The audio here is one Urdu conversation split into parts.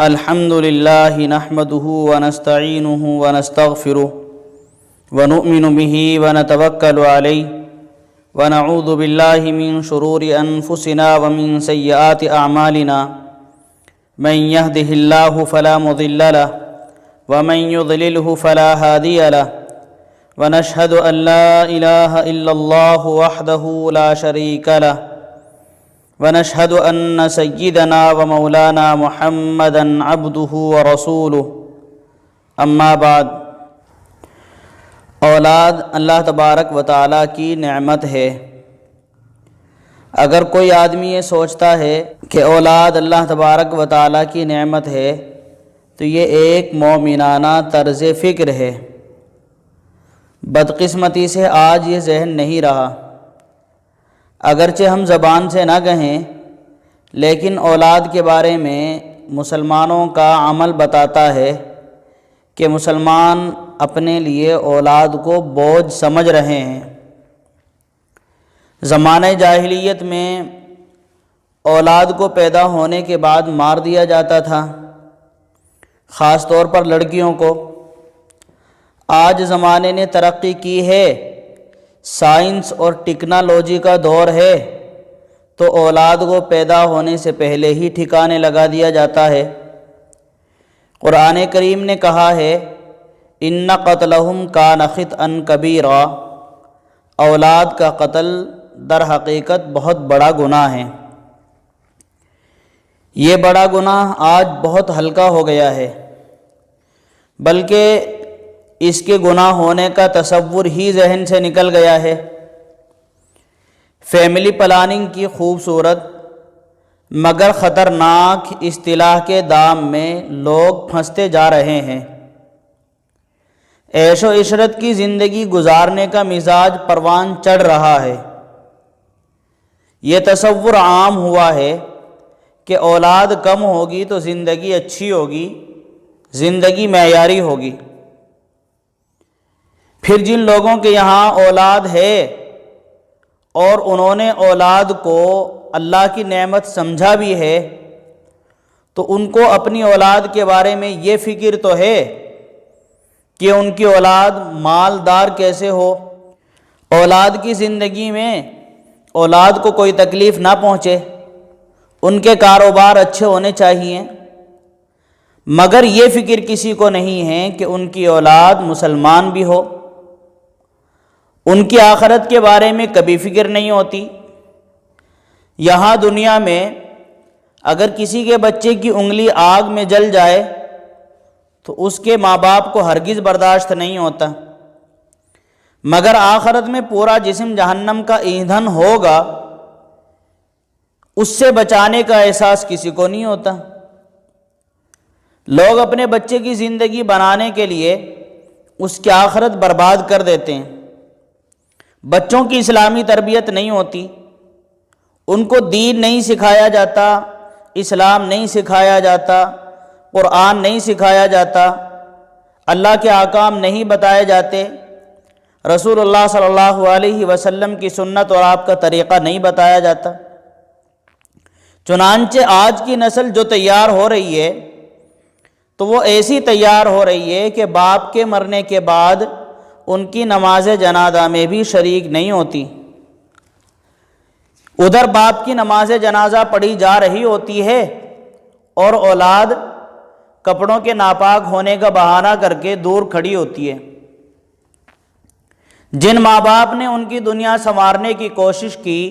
الحمد لله نحمده ونستعينه ونستغفره ونؤمن به ونتوكل عليه ونعوذ بالله من شرور أنفسنا ومن سيئات أعمالنا من يهده الله فلا مضل له ومن يضلله فلا هادي له ونشهد أن لا إله إلا الله وحده لا شريك له ونشهد أن سيدنا ومولانا محمدًا عبده ورسوله اما بعد۔ اولاد اللہ تبارک و تعالیٰ کی نعمت ہے۔ اگر کوئی آدمی یہ سوچتا ہے کہ اولاد اللہ تبارک و تعالیٰ کی نعمت ہے تو یہ ایک مومنانہ طرز فکر ہے۔ بدقسمتی سے آج یہ ذہن نہیں رہا۔ اگرچہ ہم زبان سے نہ کہیں لیکن اولاد کے بارے میں مسلمانوں کا عمل بتاتا ہے کہ مسلمان اپنے لیے اولاد کو بوجھ سمجھ رہے ہیں۔ زمانہ جاہلیت میں اولاد کو پیدا ہونے کے بعد مار دیا جاتا تھا، خاص طور پر لڑکیوں کو۔ آج زمانے نے ترقی کی ہے، سائنس اور ٹیکنالوجی کا دور ہے، تو اولاد کو پیدا ہونے سے پہلے ہی ٹھکانے لگا دیا جاتا ہے۔ قرآن کریم نے کہا ہے ان قتلہم کان خطئا کبیرا، اولاد کا قتل در حقیقت بہت بڑا گناہ ہے۔ یہ بڑا گناہ آج بہت ہلکا ہو گیا ہے، بلکہ اس کے گناہ ہونے کا تصور ہی ذہن سے نکل گیا ہے۔ فیملی پلاننگ کی خوبصورت مگر خطرناک اصطلاح کے دام میں لوگ پھنستے جا رہے ہیں۔ عیش و عشرت کی زندگی گزارنے کا مزاج پروان چڑھ رہا ہے۔ یہ تصور عام ہوا ہے کہ اولاد کم ہوگی تو زندگی اچھی ہوگی، زندگی معیاری ہوگی۔ پھر جن لوگوں کے یہاں اولاد ہے اور انہوں نے اولاد کو اللہ کی نعمت سمجھا بھی ہے تو ان کو اپنی اولاد کے بارے میں یہ فکر تو ہے کہ ان کی اولاد مالدار کیسے ہو، اولاد کی زندگی میں اولاد کو کوئی تکلیف نہ پہنچے، ان کے کاروبار اچھے ہونے چاہیے، مگر یہ فکر کسی کو نہیں ہے کہ ان کی اولاد مسلمان بھی ہو۔ ان کی آخرت کے بارے میں کبھی فکر نہیں ہوتی۔ یہاں دنیا میں اگر کسی کے بچے کی انگلی آگ میں جل جائے تو اس کے ماں باپ کو ہرگز برداشت نہیں ہوتا، مگر آخرت میں پورا جسم جہنم کا ایندھن ہوگا، اس سے بچانے کا احساس کسی کو نہیں ہوتا۔ لوگ اپنے بچے کی زندگی بنانے کے لیے اس کی آخرت برباد کر دیتے ہیں۔ بچوں کی اسلامی تربیت نہیں ہوتی، ان کو دین نہیں سکھایا جاتا، اسلام نہیں سکھایا جاتا، قرآن نہیں سکھایا جاتا، اللہ کے احکام نہیں بتائے جاتے، رسول اللہ صلی اللہ علیہ وسلم کی سنت اور آپ کا طریقہ نہیں بتایا جاتا۔ چنانچہ آج کی نسل جو تیار ہو رہی ہے تو وہ ایسی تیار ہو رہی ہے کہ باپ کے مرنے کے بعد ان کی نماز جنازہ میں بھی شریک نہیں ہوتی۔ ادھر باپ کی نماز جنازہ پڑھی جا رہی ہوتی ہے اور اولاد کپڑوں کے ناپاک ہونے کا بہانہ کر کے دور کھڑی ہوتی ہے۔ جن ماں باپ نے ان کی دنیا سنوارنے کی کوشش کی،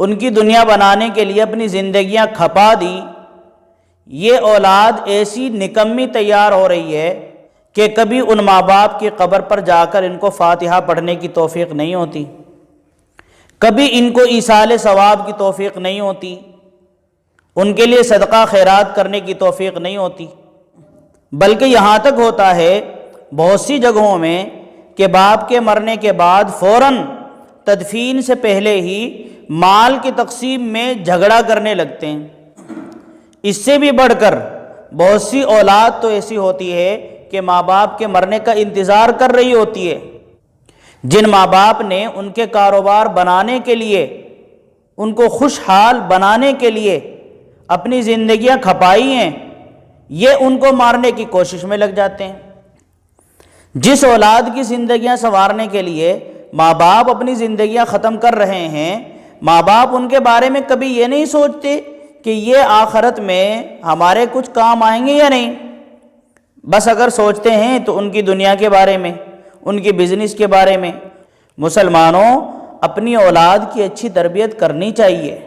ان کی دنیا بنانے کے لیے اپنی زندگیاں کھپا دی، یہ اولاد ایسی نکمی تیار ہو رہی ہے کہ کبھی ان ماں باپ کی قبر پر جا کر ان کو فاتحہ پڑھنے کی توفیق نہیں ہوتی، کبھی ان کو ایصال ثواب کی توفیق نہیں ہوتی، ان کے لیے صدقہ خیرات کرنے کی توفیق نہیں ہوتی، بلکہ یہاں تک ہوتا ہے بہت سی جگہوں میں کہ باپ کے مرنے کے بعد فوراً تدفین سے پہلے ہی مال کی تقسیم میں جھگڑا کرنے لگتے ہیں۔ اس سے بھی بڑھ کر بہت سی اولاد تو ایسی ہوتی ہے کہ ماں باپ کے مرنے کا انتظار کر رہی ہوتی ہے۔ جن ماں باپ نے ان کے کاروبار بنانے کے لیے، ان کو خوشحال بنانے کے لیے اپنی زندگیاں کھپائی ہیں، یہ ان کو مارنے کی کوشش میں لگ جاتے ہیں۔ جس اولاد کی زندگیاں سنوارنے کے لیے ماں باپ اپنی زندگیاں ختم کر رہے ہیں، ماں باپ ان کے بارے میں کبھی یہ نہیں سوچتے کہ یہ آخرت میں ہمارے کچھ کام آئیں گے یا نہیں۔ بس اگر سوچتے ہیں تو ان کی دنیا کے بارے میں، ان کی بزنس کے بارے میں۔ مسلمانوں، اپنی اولاد کی اچھی تربیت کرنی چاہیے،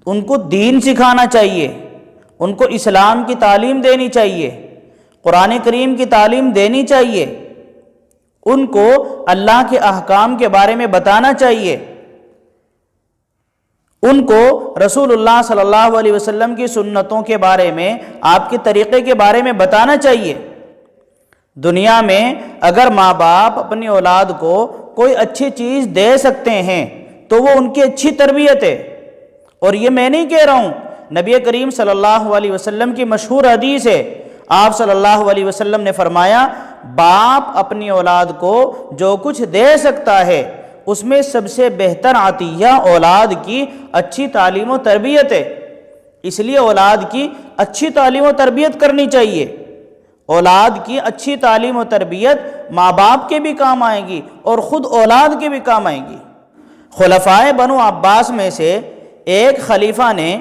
ان کو دین سکھانا چاہیے، ان کو اسلام کی تعلیم دینی چاہیے، قرآن کریم کی تعلیم دینی چاہیے، ان کو اللہ کے احکام کے بارے میں بتانا چاہیے، ان کو رسول اللہ صلی اللہ علیہ وسلم کی سنتوں کے بارے میں، آپ کے طریقے کے بارے میں بتانا چاہیے۔ دنیا میں اگر ماں باپ اپنی اولاد کو کوئی اچھی چیز دے سکتے ہیں تو وہ ان کی اچھی تربیت ہے۔ اور یہ میں نہیں کہہ رہا ہوں، نبی کریم صلی اللہ علیہ وسلم کی مشہور حدیث ہے، آپ صلی اللہ علیہ وسلم نے فرمایا، باپ اپنی اولاد کو جو کچھ دے سکتا ہے اس میں سب سے بہتر عطیہ اولاد کی اچھی تعلیم و تربیت ہے۔ اس لیے اولاد کی اچھی تعلیم و تربیت کرنی چاہیے۔ اولاد کی اچھی تعلیم و تربیت ماں باپ کے بھی کام آئے گی اور خود اولاد کے بھی کام آئے گی۔ خلفائے بنو عباس میں سے ایک خلیفہ نے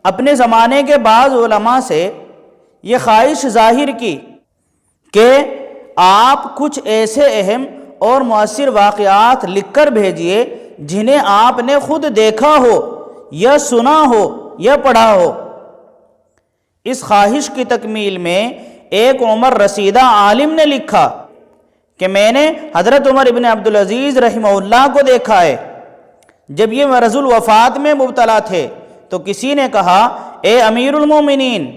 اپنے زمانے کے بعض علماء سے یہ خواہش ظاہر کی کہ آپ کچھ ایسے اہم اور مؤثر واقعات لکھ کر بھیجئے جنہیں آپ نے خود دیکھا ہو یا سنا ہو یا پڑھا ہو۔ اس خواہش کی تکمیل میں ایک عمر رسیدہ عالم نے لکھا کہ میں نے حضرت عمر ابن عبدالعزیز رحمہ اللہ کو دیکھا ہے، جب یہ مرض الوفات میں مبتلا تھے تو کسی نے کہا، اے امیر المومنین،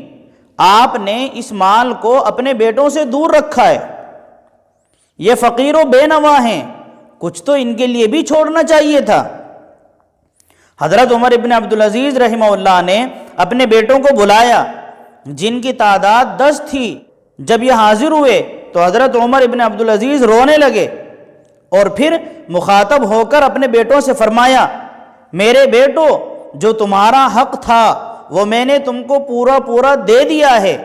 آپ نے اس مال کو اپنے بیٹوں سے دور رکھا ہے، یہ فقیر و بے نوا ہیں، کچھ تو ان کے لیے بھی چھوڑنا چاہیے تھا۔ حضرت عمر ابن عبدالعزیز رحمہ اللہ نے اپنے بیٹوں کو بلایا جن کی تعداد 10 تھی۔ جب یہ حاضر ہوئے تو حضرت عمر ابن عبدالعزیز رونے لگے اور پھر مخاطب ہو کر اپنے بیٹوں سے فرمایا، میرے بیٹو، جو تمہارا حق تھا وہ میں نے تم کو پورا دے دیا ہے،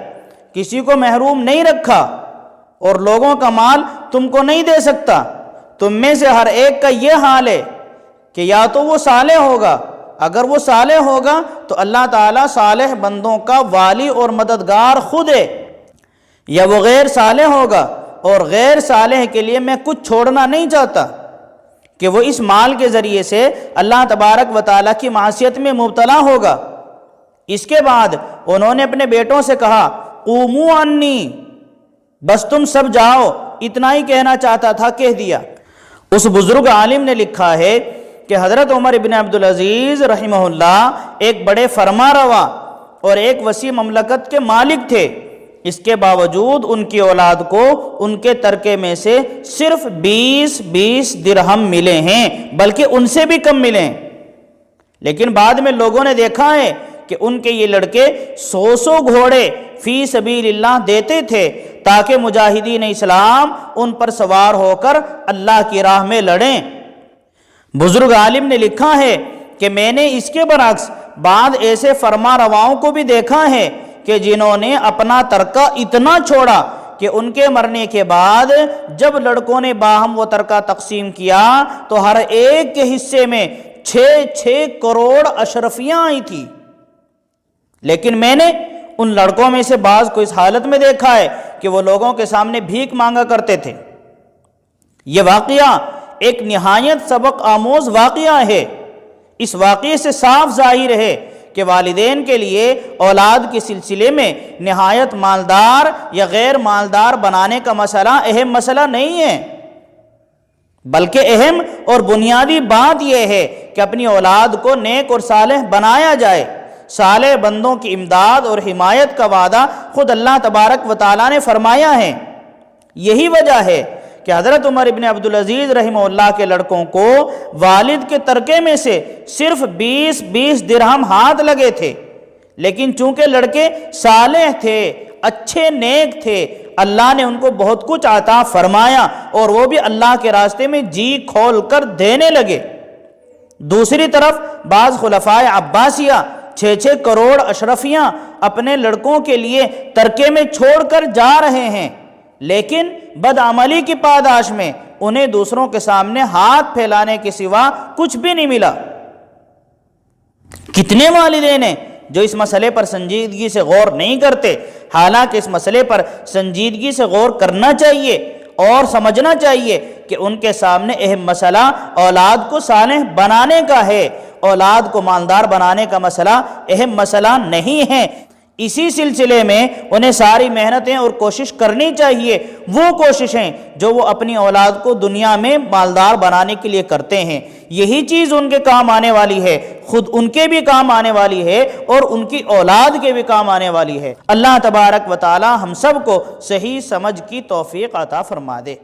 کسی کو محروم نہیں رکھا، اور لوگوں کا مال تم کو نہیں دے سکتا۔ تم میں سے ہر ایک کا یہ حال ہے کہ یا تو وہ صالح ہوگا، اگر وہ صالح ہوگا تو اللہ تعالیٰ صالح بندوں کا والی اور مددگار خود ہے، یا وہ غیر صالح ہوگا، اور غیر صالح کے لیے میں کچھ چھوڑنا نہیں چاہتا کہ وہ اس مال کے ذریعے سے اللہ تبارک و تعالیٰ کی معصیت میں مبتلا ہوگا۔ اس کے بعد انہوں نے اپنے بیٹوں سے کہا، قوموا عنی، بس تم سب جاؤ، اتنا ہی کہنا چاہتا تھا، کہہ دیا۔ اس بزرگ عالم نے لکھا ہے کہ حضرت عمر ابن عبدالعزیز رحمہ اللہ ایک بڑے فرما روا اور ایک وسیع مملکت کے مالک تھے، اس کے باوجود ان کی اولاد کو ان کے ترکے میں سے صرف 20 درہم ملے ہیں، بلکہ ان سے بھی کم ملے ہیں۔ لیکن بعد میں لوگوں نے دیکھا ہے کہ ان کے یہ لڑکے 100 گھوڑے فی سبیل اللہ دیتے تھے تاکہ مجاہدین اسلام ان پر سوار ہو کر اللہ کی راہ میں لڑیں۔ بزرگ عالم نے لکھا ہے کہ میں نے اس کے برعکس بعض ایسے فرما رواؤں کو بھی دیکھا ہے کہ جنہوں نے اپنا ترکہ اتنا چھوڑا کہ ان کے مرنے کے بعد جب لڑکوں نے باہم وہ ترکہ تقسیم کیا تو ہر ایک کے حصے میں 6 کروڑ اشرفیاں آئی تھی۔ لیکن میں نے ان لڑکوں میں سے بعض کو اس حالت میں دیکھا ہے کہ وہ لوگوں کے سامنے بھیک مانگا کرتے تھے۔ یہ واقعہ ایک نہایت سبق آموز واقعہ ہے۔ اس واقعے سے صاف ظاہر ہے کہ والدین کے لیے اولاد کے سلسلے میں نہایت مالدار یا غیر مالدار بنانے کا مسئلہ اہم مسئلہ نہیں ہے، بلکہ اہم اور بنیادی بات یہ ہے کہ اپنی اولاد کو نیک اور صالح بنایا جائے۔ صالح بندوں کی امداد اور حمایت کا وعدہ خود اللہ تبارک و تعالیٰ نے فرمایا ہے۔ یہی وجہ ہے کہ حضرت عمر ابن عبدالعزیز رحمہ اللہ کے لڑکوں کو والد کے ترکے میں سے صرف 20 درہم ہاتھ لگے تھے، لیکن چونکہ لڑکے صالح تھے، اچھے نیک تھے، اللہ نے ان کو بہت کچھ عطا فرمایا اور وہ بھی اللہ کے راستے میں جی کھول کر دینے لگے۔ دوسری طرف بعض خلفائے عباسیہ 6 کروڑ اشرفیاں اپنے لڑکوں کے لیے ترکے میں چھوڑ کر جا رہے ہیں، لیکن بدعملی کی پاداش میں انہیں دوسروں کے سامنے ہاتھ پھیلانے کے سوا کچھ بھی نہیں ملا۔ کتنے والدین ہیں جو اس مسئلے پر سنجیدگی سے غور نہیں کرتے، حالانکہ اس مسئلے پر سنجیدگی سے غور کرنا چاہیے اور سمجھنا چاہیے کہ ان کے سامنے اہم مسئلہ اولاد کو صالح بنانے کا ہے، اولاد کو مالدار بنانے کا مسئلہ اہم مسئلہ نہیں ہے۔ اسی سلسلے میں انہیں ساری محنتیں اور کوشش کرنی چاہیے، وہ کوششیں جو وہ اپنی اولاد کو دنیا میں مالدار بنانے کے لیے کرتے ہیں، یہی چیز ان کے کام آنے والی ہے، خود ان کے بھی کام آنے والی ہے اور ان کی اولاد کے بھی کام آنے والی ہے۔ اللہ تبارک و تعالی ہم سب کو صحیح سمجھ کی توفیق عطا فرما دے۔